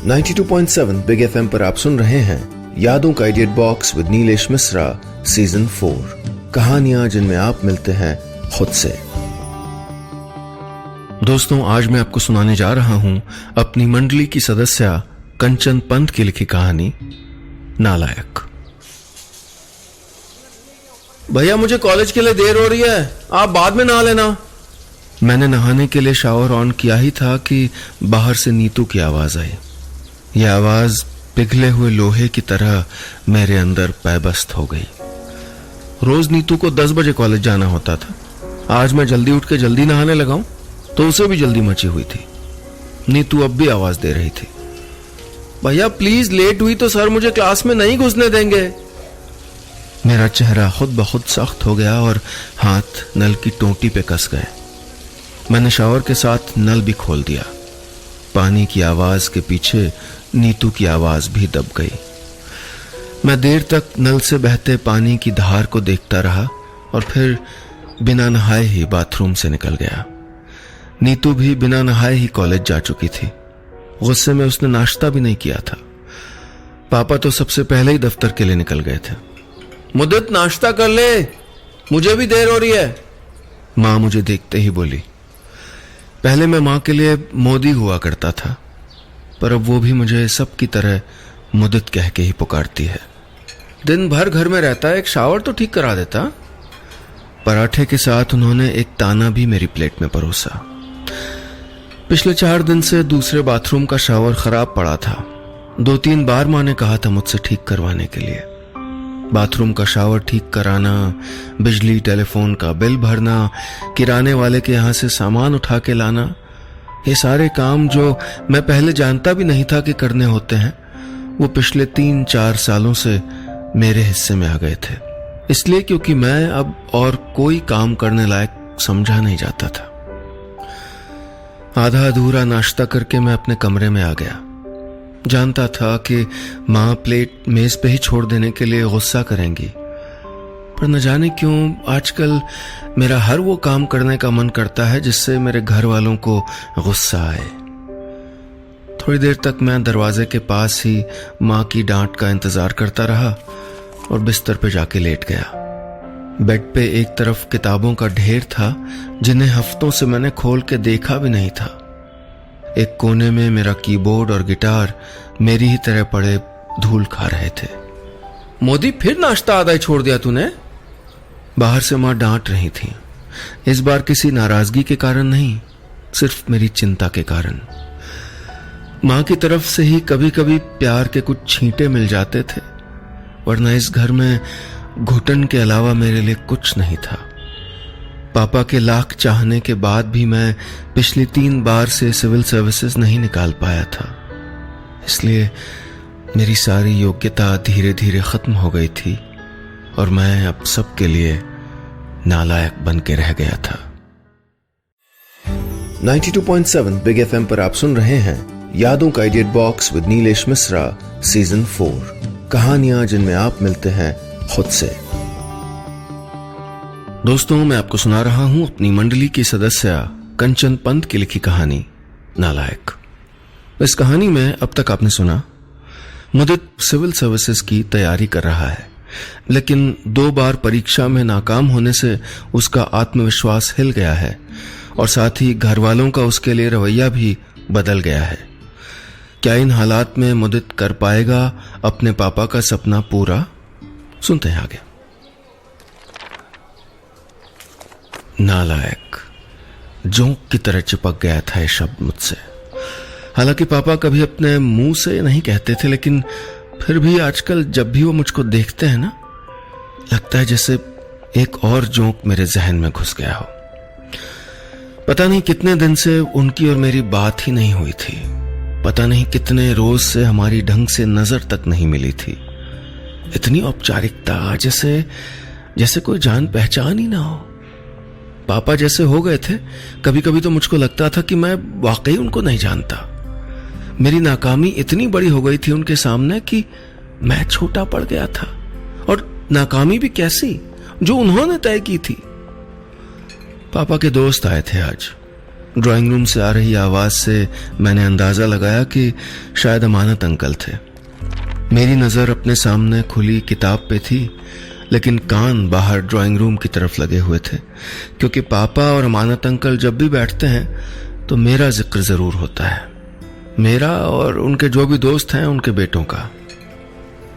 92.7 big FM पर आप सुन रहे हैं यादों का idiot box with Nilesh Mishra season 4। कहानियां जिनमें आप मिलते हैं खुद से। दोस्तों, आज मैं आपको सुनाने जा रहा हूं अपनी मंडली की सदस्य कंचन पंत की लिखी कहानी नालायक। भैया, मुझे कॉलेज के लिए देर हो रही है, आप बाद में नहा लेना। मैंने नहाने के लिए शावर ऑन किया ही था कि बाहर से नीतू की आवाज आई। यह आवाज पिघले हुए लोहे की तरह मेरे अंदर पैबस्त हो गई। रोज नीतू को 10 बजे कॉलेज जाना होता था। आज मैं जल्दी उठ के जल्दी नहाने लगा हूं तो उसे भी जल्दी मची हुई थी। नीतू अब भी आवाज दे रही थी, भैया प्लीज, लेट हुई तो सर मुझे क्लास में नहीं घुसने देंगे। मेरा चेहरा खुद ब खुद सख्त हो गया और हाथ नल की टोटी पे कस गए। मैंने शावर के साथ नल भी खोल दिया। पानी की आवाज के पीछे नीतू की आवाज भी दब गई। मैं देर तक नल से बहते पानी की धार को देखता रहा और फिर बिना नहाए ही बाथरूम से निकल गया। नीतू भी बिना नहाए ही कॉलेज जा चुकी थी। गुस्से में उसने नाश्ता भी नहीं किया था। पापा तो सबसे पहले ही दफ्तर के लिए निकल गए थे। मुद्दत, नाश्ता कर ले, मुझे भी देर हो रही है। मां मुझे देखते ही बोली। पहले मैं मां के लिए मोदी हुआ करता था, पर अब वो भी मुझे सबकी तरह मुद्दत कह के ही पुकारती है। दिन भर घर में रहता है, एक शावर तो ठीक करा देता। पराठे के साथ उन्होंने एक ताना भी मेरी प्लेट में परोसा। पिछले 4 दिन से दूसरे बाथरूम का शावर खराब पड़ा था। 2-3 बार मां ने कहा था मुझसे ठीक करवाने के लिए। बाथरूम का शावर ठीक कराना, बिजली टेलीफोन का बिल भरना, किराने वाले के यहां से सामान उठा के लाना, ये सारे काम जो मैं पहले जानता भी नहीं था कि करने होते हैं, वो पिछले 3-4 सालों से मेरे हिस्से में आ गए थे। इसलिए क्योंकि मैं अब और कोई काम करने लायक समझा नहीं जाता था। आधा अधूरा नाश्ता करके मैं अपने कमरे में आ गया। जानता था कि मां प्लेट मेज पे ही छोड़ देने के लिए गुस्सा करेंगी, पर न जाने क्यों आजकल मेरा हर वो काम करने का मन करता है जिससे मेरे घर वालों को गुस्सा आए। थोड़ी देर तक मैं दरवाजे के पास ही मां की डांट का इंतजार करता रहा और बिस्तर पे जाके लेट गया। बेड पे एक तरफ किताबों का ढेर था जिन्हें हफ्तों से मैंने खोल के देखा भी नहीं था। एक कोने में मेरा कीबोर्ड और गिटार मेरी ही तरह पड़े धूल खा रहे थे। मोदी, फिर नाश्ता आधा ही छोड़ दिया तूने। बाहर से मां डांट रही थी। इस बार किसी नाराजगी के कारण नहीं, सिर्फ मेरी चिंता के कारण। मां की तरफ से ही कभी कभी प्यार के कुछ छींटे मिल जाते थे, वरना इस घर में घुटन के अलावा मेरे लिए कुछ नहीं था। पापा के लाख चाहने के बाद भी मैं पिछली 3 बार से सिविल सर्विसेज नहीं निकाल पाया था। इसलिए मेरी सारी योग्यता धीरे धीरे खत्म हो गई थी और मैं अब सबके लिए नालायक बन के रह गया था। 92.7 बिग एफएम पर आप सुन रहे हैं यादों का idiot box with Nilesh Mishra season 4। कहानियां जिनमें आप मिलते हैं खुद से। दोस्तों, मैं आपको सुना रहा हूं अपनी मंडली की सदस्य कंचन पंत की लिखी कहानी नालायक। इस कहानी में अब तक आपने सुना, मुदित सिविल सर्विसेज की तैयारी कर रहा है, लेकिन 2 बार परीक्षा में नाकाम होने से उसका आत्मविश्वास हिल गया है और साथ ही घर वालों का उसके लिए रवैया भी बदल गया है। क्या इन हालात में मुदित कर पाएगा अपने पापा का सपना पूरा? सुनते हैं आगे। नालायक, जोंक की तरह चिपक गया था यह शब्द मुझसे। हालांकि पापा कभी अपने मुंह से नहीं कहते थे, लेकिन फिर भी आजकल जब भी वो मुझको देखते हैं ना, लगता है जैसे एक और जोंक मेरे जहन में घुस गया हो। पता नहीं कितने दिन से उनकी और मेरी बात ही नहीं हुई थी। पता नहीं कितने रोज से हमारी ढंग से नजर तक नहीं मिली थी। इतनी औपचारिकता, जैसे कोई जान पहचान ही ना हो। पापा जैसे हो गए थे, कभी कभी तो मुझको लगता था कि मैं वाकई उनको नहीं जानता। मेरी नाकामी इतनी बड़ी हो गई थी उनके सामने कि मैं छोटा पड़ गया था। और नाकामी भी कैसी, जो उन्होंने तय की थी। पापा के दोस्त आए थे आज। ड्राइंग रूम से आ रही आवाज से मैंने अंदाजा लगाया कि शायद अमानत अंकल थे। मेरी नजर अपने सामने खुली किताब पे थी, लेकिन कान बाहर ड्राइंग रूम की तरफ लगे हुए थे, क्योंकि पापा और अमानत अंकल जब भी बैठते हैं तो मेरा जिक्र जरूर होता है, मेरा और उनके जो भी दोस्त हैं उनके बेटों का।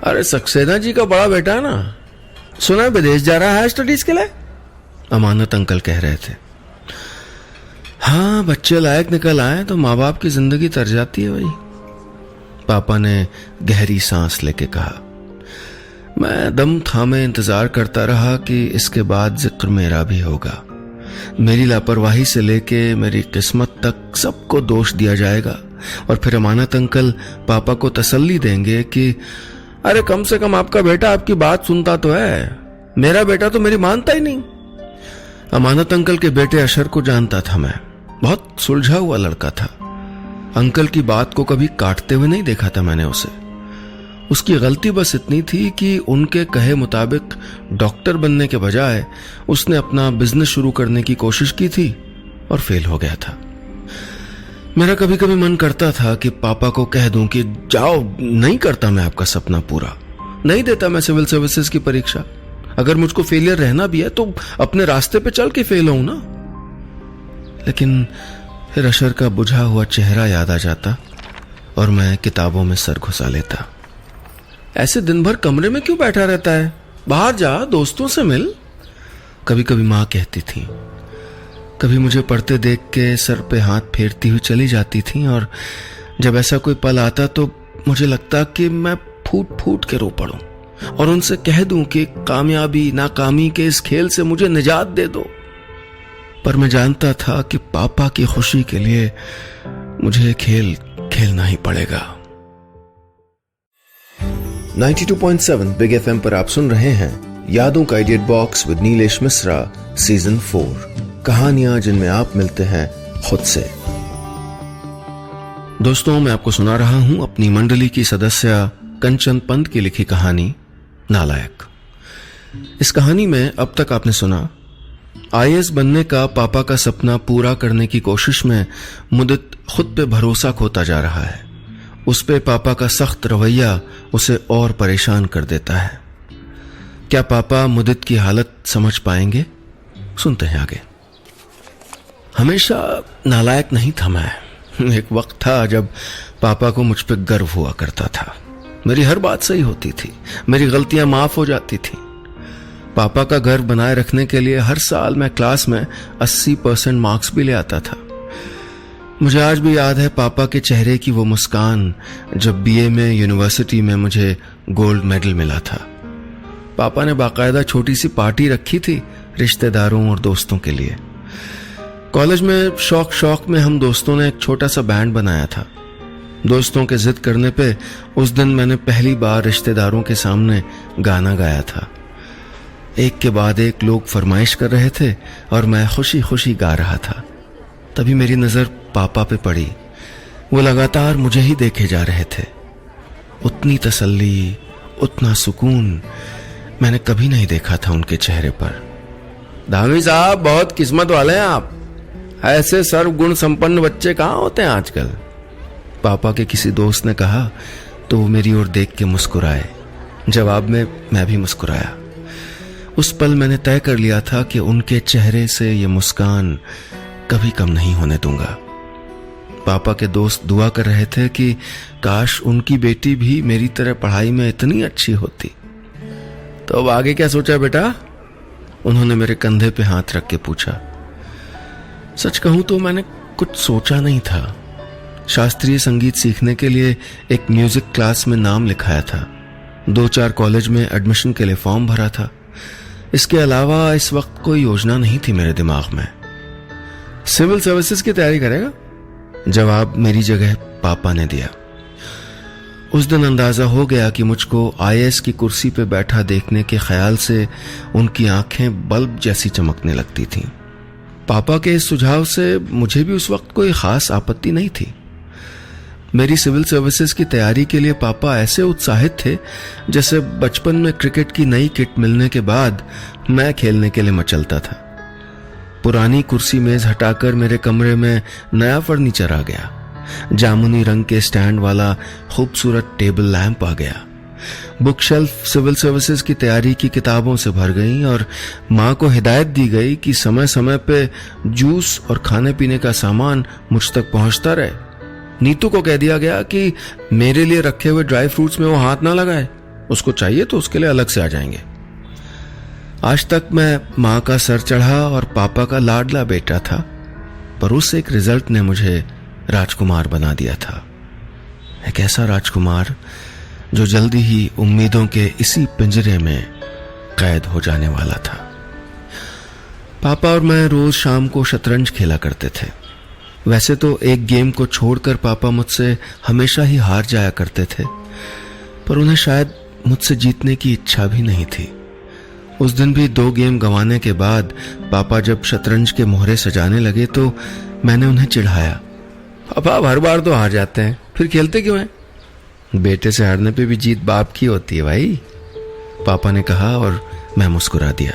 अरे सक्सेना जी का बड़ा बेटा है ना, सुना है विदेश जा रहा है स्टडीज के लिए, अमानत अंकल कह रहे थे। हाँ, बच्चे लायक निकल आए तो माँ बाप की जिंदगी तर जाती है भाई, पापा ने गहरी सांस लेके कहा। मैं दम थामे इंतजार करता रहा कि इसके बाद जिक्र मेरा भी होगा। मेरी लापरवाही से लेके मेरी किस्मत तक सबको दोष दिया जाएगा और फिर अमानत अंकल पापा को तसल्ली देंगे कि अरे कम से कम आपका बेटा आपकी बात सुनता तो है, मेरा बेटा तो मेरी मानता ही नहीं। अमानत अंकल के बेटे अशर को जानता था मैं, बहुत सुलझा हुआ लड़का था। अंकल की बात को कभी काटते हुए नहीं देखा था मैंने उसे। उसकी गलती बस इतनी थी कि उनके कहे मुताबिक डॉक्टर बनने के बजाय उसने अपना बिजनेस शुरू करने की कोशिश की थी और फेल हो गया था। मेरा कभी कभी मन करता था कि पापा को कह दूं कि जाओ, नहीं करता मैं आपका सपना पूरा, नहीं देता मैं सिविल सर्विसेज की परीक्षा, अगर मुझको फेलियर रहना भी है तो अपने रास्ते पे चल के फेल हूं ना। लेकिन फिर अशर का बुझा हुआ चेहरा याद आ जाता और मैं किताबों में सर घुसा लेता। ऐसे दिन भर कमरे में क्यों बैठा रहता है, बाहर जा, दोस्तों से मिल, कभी कभी माँ कहती थी। कभी मुझे पढ़ते देख के सर पे हाथ फेरती हुई चली जाती थी और जब ऐसा कोई पल आता तो मुझे लगता कि मैं फूट फूट के रो पड़ूं और उनसे कह दूं कि कामयाबी नाकामी के इस खेल से मुझे निजात दे दो। पर मैं जानता था कि पापा की खुशी के लिए मुझे खेल खेलना ही पड़ेगा। 92.7 बिग एफएम पर आप सुन रहे हैं यादों का edit box with Nilesh Mishra season 4, कहानियां जिनमें आप मिलते हैं खुद से। दोस्तों, मैं आपको सुना रहा हूं अपनी मंडली की सदस्य कंचन पंत की लिखी कहानी नालायक। इस कहानी में अब तक आपने सुना आईएएस बनने का पापा का सपना पूरा करने की कोशिश में मुदित खुद पे भरोसा खोता जा रहा है। उस पे पापा का सख्त रवैया उसे और परेशान कर देता है। क्या पापा मुदित की हालत समझ पाएंगे? सुनते हैं आगे। हमेशा नालायक नहीं था मैं। एक वक्त था जब पापा को मुझ पे गर्व हुआ करता था। मेरी हर बात सही होती थी, मेरी गलतियां माफ हो जाती थी। पापा का गर्व बनाए रखने के लिए हर साल मैं क्लास में 80% मार्क्स भी ले आता था। मुझे आज भी याद है पापा के चेहरे की वो मुस्कान जब बीए में यूनिवर्सिटी में मुझे गोल्ड मेडल मिला था। पापा ने बाकायदा छोटी सी पार्टी रखी थी रिश्तेदारों और दोस्तों के लिए। कॉलेज में शौक में हम दोस्तों ने एक छोटा सा बैंड बनाया था। दोस्तों के जिद करने पे उस दिन मैंने पहली बार रिश्तेदारों के सामने गाना गाया था। एक के बाद एक लोग फरमाइश कर रहे थे और मैं खुशी खुशी गा रहा था। तभी मेरी नजर पापा पे पड़ी। वो लगातार मुझे ही देखे जा रहे थे। उतनी तसल्ली, उतना सुकून मैंने कभी नहीं देखा था उनके चेहरे पर। धामी साहब, बहुत किस्मत वाले हैं आप, ऐसे सर्वगुण संपन्न बच्चे कहाँ होते हैं आजकल, पापा के किसी दोस्त ने कहा तो वो मेरी ओर देख के मुस्कुराए। जवाब में मैं भी मुस्कुराया। उस पल मैंने तय कर लिया था कि उनके चेहरे से ये मुस्कान कभी कम नहीं होने दूंगा। पापा के दोस्त दुआ कर रहे थे कि काश उनकी बेटी भी मेरी तरह पढ़ाई में इतनी अच्छी होती। तो अब आगे क्या सोचा बेटा? उन्होंने मेरे कंधे पे हाथ रख के पूछा। सच कहूं तो मैंने कुछ सोचा नहीं था। शास्त्रीय संगीत सीखने के लिए एक म्यूजिक क्लास में नाम लिखाया था। 2-4 कॉलेज में एडमिशन के लिए फॉर्म भरा था। इसके अलावा इस वक्त कोई योजना नहीं थी मेरे दिमाग में। सिविल सर्विसेज की तैयारी करेगा? जवाब मेरी जगह पापा ने दिया। उस दिन अंदाजा हो गया कि मुझको आईएएस की कुर्सी पे बैठा देखने के ख्याल से उनकी आंखें बल्ब जैसी चमकने लगती थीं। पापा के इस सुझाव से मुझे भी उस वक्त कोई खास आपत्ति नहीं थी। मेरी सिविल सर्विसेज की तैयारी के लिए पापा ऐसे उत्साहित थे जैसे बचपन में क्रिकेट की नई किट मिलने के बाद मैं खेलने के लिए मचलता था। पुरानी कुर्सी मेज हटाकर मेरे कमरे में नया फर्नीचर आ गया। जामुनी रंग के स्टैंड वाला खूबसूरत टेबल लैंप आ गया। बुक शेल्फ सिविल सर्विसेज की तैयारी की किताबों से भर गई और माँ को हिदायत दी गई कि समय समय पे जूस और खाने पीने का सामान मुझ तक पहुंचता रहे। नीतू को कह दिया गया कि मेरे लिए रखे हुए ड्राई फ्रूट्स में वो हाथ ना लगाए, उसको चाहिए तो उसके लिए अलग से आ जाएंगे। आज तक मैं माँ का सर चढ़ा और पापा का लाडला बेटा था, पर उस एक रिजल्ट ने मुझे राजकुमार बना दिया था। एक ऐसा राजकुमार जो जल्दी ही उम्मीदों के इसी पिंजरे में कैद हो जाने वाला था। पापा और मैं रोज शाम को शतरंज खेला करते थे। वैसे तो एक गेम को छोड़कर पापा मुझसे हमेशा ही हार जाया करते थे, पर उन्हें शायद मुझसे जीतने की इच्छा भी नहीं थी। उस दिन भी 2 गेम गंवाने के बाद पापा जब शतरंज के मोहरे सजाने लगे तो मैंने उन्हें चिढ़ाया, पापा आप हर बार तो हार जाते हैं, फिर खेलते क्यों हैं? बेटे से हारने पे भी जीत बाप की होती है भाई, पापा ने कहा और मैं मुस्कुरा दिया।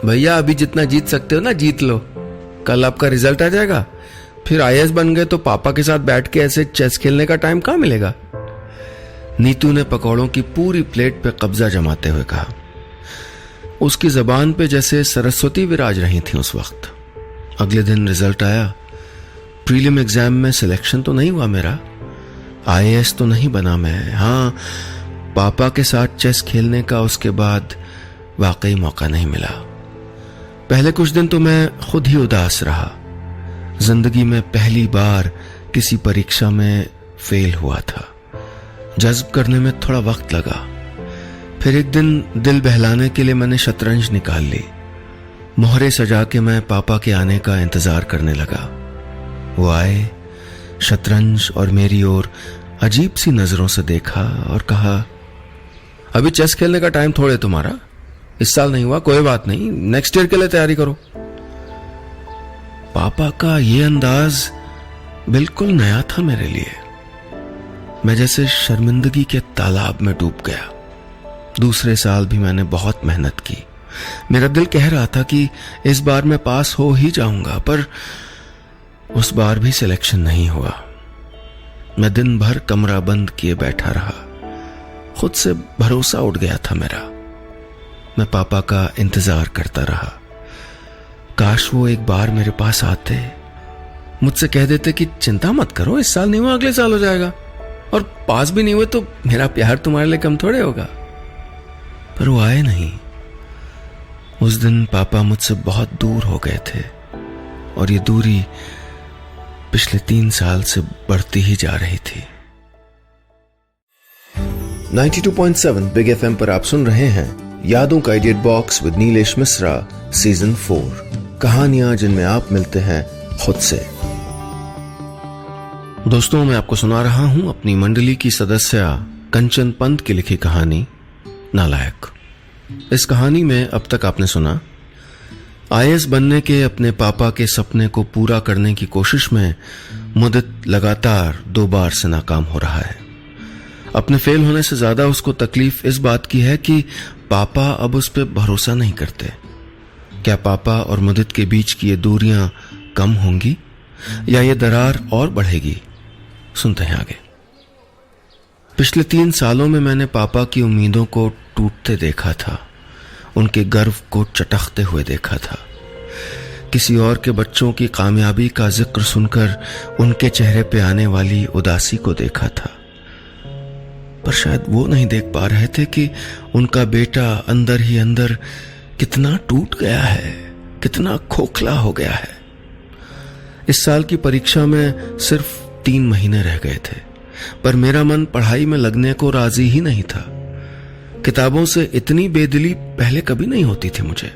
भैया अभी जितना जीत सकते हो ना जीत लो, कल आपका रिजल्ट आ जाएगा, फिर आईएएस बन गए तो पापा के साथ बैठ के ऐसे चेस खेलने का टाइम कहाँ मिलेगा? नीतू ने पकौड़ों की पूरी प्लेट पे कब्जा जमाते हुए कहा। उसकी जबान पे जैसे सरस्वती विराज रही थी उस वक्त। अगले दिन रिजल्ट आया। प्रीलिम एग्जाम में सिलेक्शन तो नहीं हुआ मेरा, आईएएस तो नहीं बना मैं, हाँ पापा के साथ चेस खेलने का उसके बाद वाकई मौका नहीं मिला। पहले कुछ दिन तो मैं खुद ही उदास रहा। जिंदगी में पहली बार किसी परीक्षा में फेल हुआ था। जज्ब करने में थोड़ा वक्त लगा। फिर एक दिन दिल बहलाने के लिए मैंने शतरंज निकाल ली। मोहरे सजा के मैं पापा के आने का इंतजार करने लगा। वो आए, शतरंज और मेरी ओर अजीब सी नजरों से देखा और कहा, अभी चेस खेलने का टाइम थोड़े तुम्हारा, इस साल नहीं हुआ कोई बात नहीं, नेक्स्ट ईयर के लिए तैयारी करो। पापा का ये अंदाज बिल्कुल नया था मेरे लिए। मैं जैसे शर्मिंदगी के तालाब में डूब गया। दूसरे साल भी मैंने बहुत मेहनत की। मेरा दिल कह रहा था कि इस बार मैं पास हो ही जाऊंगा, पर उस बार भी सिलेक्शन नहीं हुआ। मैं दिन भर कमरा बंद किए बैठा रहा। खुद से भरोसा उठ गया था मेरा। मैं पापा का इंतजार करता रहा। काश वो एक बार मेरे पास आते, मुझसे कह देते कि चिंता मत करो, इस साल नहीं हुआ अगले साल हो जाएगा, और पास भी नहीं हुए तो मेरा प्यार तुम्हारे लिए कम थोड़े होगा। पर वो आए नहीं। उस दिन पापा मुझसे बहुत दूर हो गए थे और ये दूरी पिछले 3 साल से बढ़ती ही जा रही थी। 92.7 बिग एफएम पर आप सुन रहे हैं यादों का edit box with Nilesh Mishra season 4, कहानियां जिनमें आप मिलते हैं खुद से। दोस्तों, मैं आपको सुना रहा हूं अपनी मंडली की सदस्य कंचन पंत की लिखी कहानी नालायक। इस कहानी में अब तक आपने सुना आईएएस बनने के अपने पापा के सपने को पूरा करने की कोशिश में मुदित लगातार 2 बार से नाकाम हो रहा है। अपने फेल होने से ज्यादा उसको तकलीफ इस बात की है कि पापा अब उस पर भरोसा नहीं करते। क्या पापा और मुदित के बीच की ये दूरियां कम होंगी या ये दरार और बढ़ेगी? सुनते हैं आगे। पिछले 3 सालों में मैंने पापा की उम्मीदों को टूटते देखा था, उनके गर्व को चटकते हुए देखा था। किसी और के बच्चों की कामयाबी का जिक्र सुनकर उनके चेहरे पे आने वाली उदासी को देखा था, पर शायद वो नहीं देख पा रहे थे कि उनका बेटा अंदर ही अंदर कितना टूट गया है, कितना खोखला हो गया है। इस साल की परीक्षा में सिर्फ 3 महीने रह गए थे, पर मेरा मन पढ़ाई में लगने को राजी ही नहीं था। किताबों से इतनी बेदिली पहले कभी नहीं होती थी मुझे।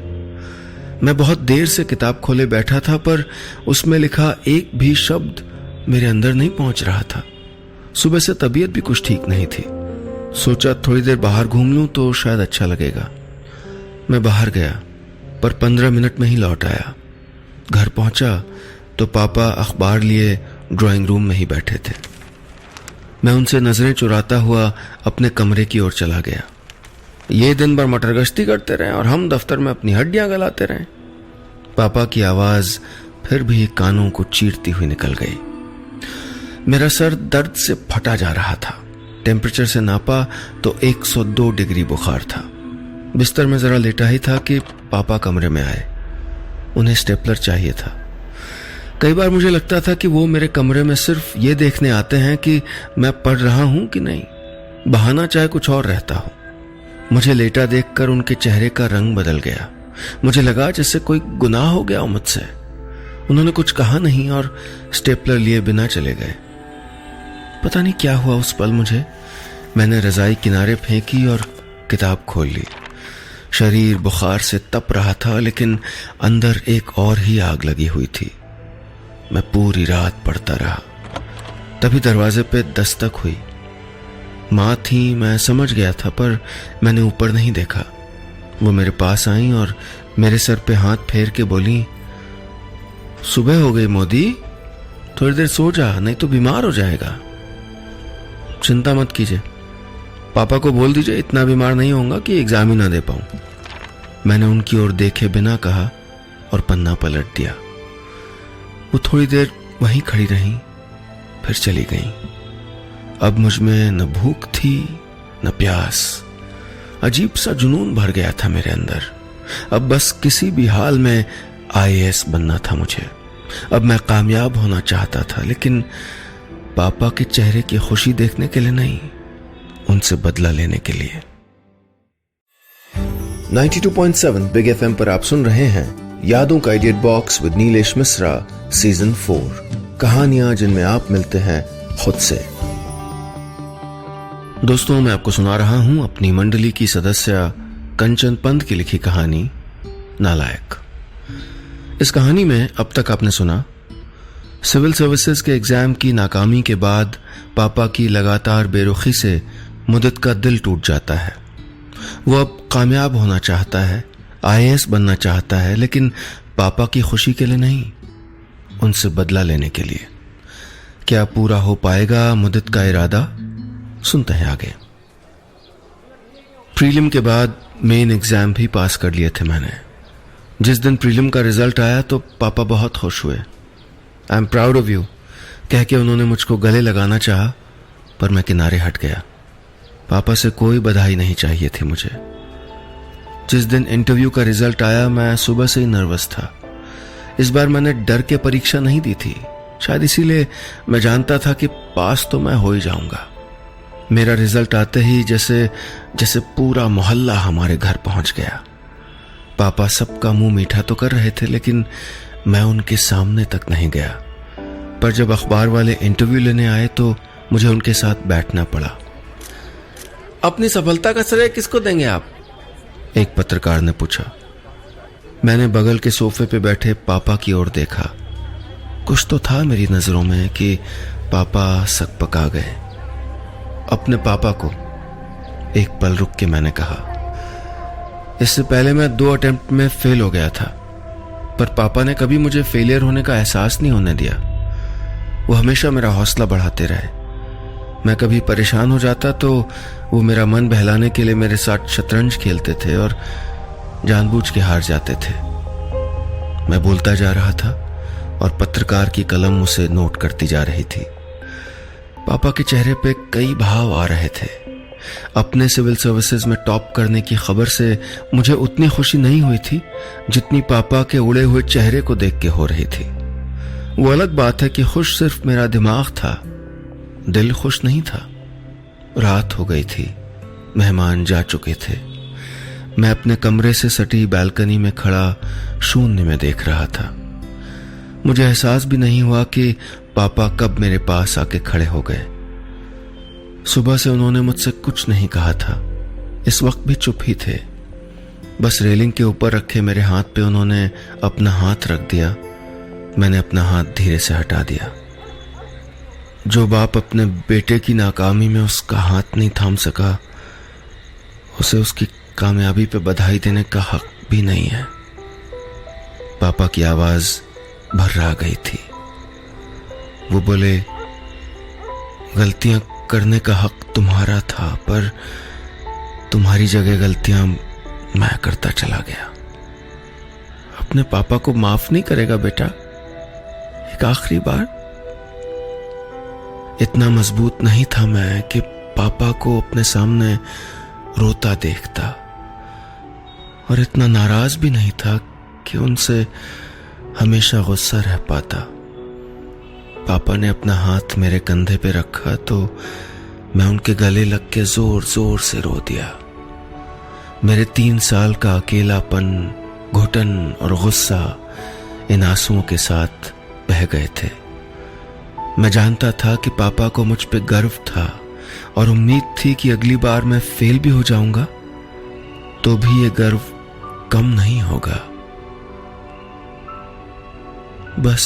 मैं बहुत देर से किताब खोले बैठा था, पर उसमें लिखा एक भी शब्द मेरे अंदर नहीं पहुंच रहा था। सुबह से तबीयत भी कुछ ठीक नहीं थी। सोचा थोड़ी देर बाहर घूम लूं तो शायद अच्छा लगेगा। मैं बाहर गया, पर 15 मिनट में ही लौट आया। घर पहुंचा तो पापा अखबार लिए ड्राइंग रूम में ही बैठे थे। मैं उनसे नजरें चुराता हुआ अपने कमरे की ओर चला गया। ये दिन भर मटर गश्ती करते रहे और हम दफ्तर में अपनी हड्डियां गलाते रहे। पापा की आवाज फिर भी कानों को चीरती हुई निकल गई। मेरा सर दर्द से फटा जा रहा था। टेम्परेचर से नापा तो 102 डिग्री बुखार था। बिस्तर में जरा लेटा ही था कि पापा कमरे में आए। उन्हें स्टेपलर चाहिए था। कई बार मुझे लगता था कि वो मेरे कमरे में सिर्फ ये देखने आते हैं कि मैं पढ़ रहा हूं कि नहीं, बहाना चाहे कुछ और रहता हो। मुझे लेटा देखकर उनके चेहरे का रंग बदल गया। मुझे लगा जैसे कोई गुनाह हो गया मुझसे। उन्होंने कुछ कहा नहीं और स्टेपलर लिए बिना चले गए। पता नहीं क्या हुआ उस पल मुझे। मैंने रजाई किनारे फेंकी और किताब खोल ली। शरीर बुखार से तप रहा था, लेकिन अंदर एक और ही आग लगी हुई थी। मैं पूरी रात पढ़ता रहा। तभी दरवाजे पे दस्तक हुई। माँ थी, मैं समझ गया था, पर मैंने ऊपर नहीं देखा। वो मेरे पास आई और मेरे सर पे हाथ फेर के बोली, सुबह हो गई मोदी, थोड़ी देर सो जा, नहीं तो बीमार हो जाएगा। चिंता मत कीजिए, पापा को बोल दीजिए इतना बीमार नहीं होऊंगा कि एग्जाम ही ना दे पाऊं। मैंने उनकी ओर देखे बिना कहा और पन्ना पलट दिया। वो थोड़ी देर वहीं खड़ी रहीं, फिर चली गईं। अब मुझ में न भूख थी न प्यास। अजीब सा जुनून भर गया था मेरे अंदर। अब बस किसी भी हाल में IAS बनना था मुझे। अब मैं कामयाब होना चाहता था, लेकिन पापा के चेहरे की खुशी देखने के लिए नहीं, उनसे बदला लेने के लिए। 92.7 बिग FM पर आप सुन रहे हैं यादों का idiot box with Nilesh Mishra season 4, कहानियां जिनमें आप मिलते हैं खुद से। दोस्तों, मैं आपको सुना रहा हूं अपनी मंडली की सदस्य कंचन पंत की लिखी कहानी नालायक। इस कहानी में अब तक आपने सुना सिविल सर्विसेज के एग्जाम की नाकामी के बाद पापा की लगातार बेरुखी से मुदित का दिल टूट जाता है। वो अब कामयाब होना चाहता है, IAS बनना चाहता है, लेकिन पापा की खुशी के लिए नहीं, उनसे बदला लेने के लिए। क्या पूरा हो पाएगा मुदित का इरादा? सुनते हैं आगे। प्रीलिम के बाद मेन एग्जाम भी पास कर लिए थे मैंने। जिस दिन प्रीलिम का रिजल्ट आया तो पापा बहुत खुश हुए। I am proud of you कह के उन्होंने मुझको गले लगाना चाहा, पर मैं किनारे हट गया। पापा से कोई बधाई नहीं चाहिए थी मुझे। जिस दिन इंटरव्यू का रिजल्ट आया मैं सुबह से ही नर्वस था। इस बार मैंने डर के परीक्षा नहीं दी थी, शायद इसीलिए मैं जानता था कि पास तो मैं हो ही जाऊंगा। मेरा रिजल्ट आते ही जैसे पूरा मोहल्ला हमारे घर पहुंच गया। पापा सबका मुंह मीठा तो कर रहे थे, लेकिन मैं उनके सामने तक नहीं गया। पर जब अखबार वाले इंटरव्यू लेने आए तो मुझे उनके साथ बैठना पड़ा। अपनी सफलता का श्रेय किसको देंगे आप? एक पत्रकार ने पूछा। मैंने बगल के सोफे पे बैठे पापा की ओर देखा। कुछ तो था मेरी नजरों में कि पापा सकपका गए। अपने पापा को एक पल रुक के मैंने कहा। इससे पहले मैं 2 अटेम्प्ट में फेल हो गया था, पर पापा ने कभी मुझे फेलियर होने का एहसास नहीं होने दिया। वो हमेशा मेरा हौसला बढ़ाते रहे। मैं कभी परेशान हो जाता तो वो मेरा मन बहलाने के लिए मेरे साथ शतरंज खेलते थे और जानबूझ के हार जाते थे। मैं बोलता जा रहा था और पत्रकार की कलम उसे नोट करती जा रही थी। पापा के चेहरे पे कई भाव आ रहे थे। अपने सिविल सर्विसेज में टॉप करने की खबर से मुझे उतनी खुशी नहीं हुई थी जितनी पापा के उड़े हुए चेहरे को देख के हो रही थी। वो अलग बात है कि खुश सिर्फ मेरा दिमाग था, दिल खुश नहीं था। रात हो गई थी, मेहमान जा चुके थे। मैं अपने कमरे से सटी बालकनी में खड़ा शून्य में देख रहा था। मुझे एहसास भी नहीं हुआ कि पापा कब मेरे पास आके खड़े हो गए। सुबह से उन्होंने मुझसे कुछ नहीं कहा था। इस वक्त भी चुप ही थे। बस रेलिंग के ऊपर रखे मेरे हाथ पे उन्होंने अपना हाथ रख दिया। मैंने अपना हाथ धीरे से हटा दिया। जो बाप अपने बेटे की नाकामी में उसका हाथ नहीं थाम सका, उसे उसकी कामयाबी पे बधाई देने का हक भी नहीं है। पापा की आवाज भर्रा गई थी। वो बोले, गलतियां करने का हक तुम्हारा था, पर तुम्हारी जगह गलतियां मैं करता चला गया। अब अपने पापा को माफ नहीं करेगा बेटा? एक आखिरी बार? इतना मजबूत नहीं था मैं कि पापा को अपने सामने रोता देखता, और इतना नाराज भी नहीं था कि उनसे हमेशा गुस्सा रह पाता। पापा ने अपना हाथ मेरे कंधे पे रखा तो मैं उनके गले लग के जोर जोर से रो दिया। मेरे 3 साल का अकेलापन, घुटन और गुस्सा इन आंसुओं के साथ बह गए थे। मैं जानता था कि पापा को मुझ पे गर्व था और उम्मीद थी कि अगली बार मैं फेल भी हो जाऊंगा तो भी ये गर्व कम नहीं होगा। बस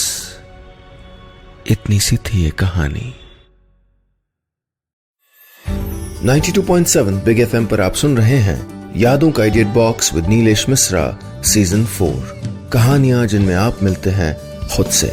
इतनी सी थी ये कहानी। 92.7 बिग एफएम पर आप सुन रहे हैं यादों का edit box with Nilesh Mishra season 4, कहानियां जिनमें आप मिलते हैं खुद से।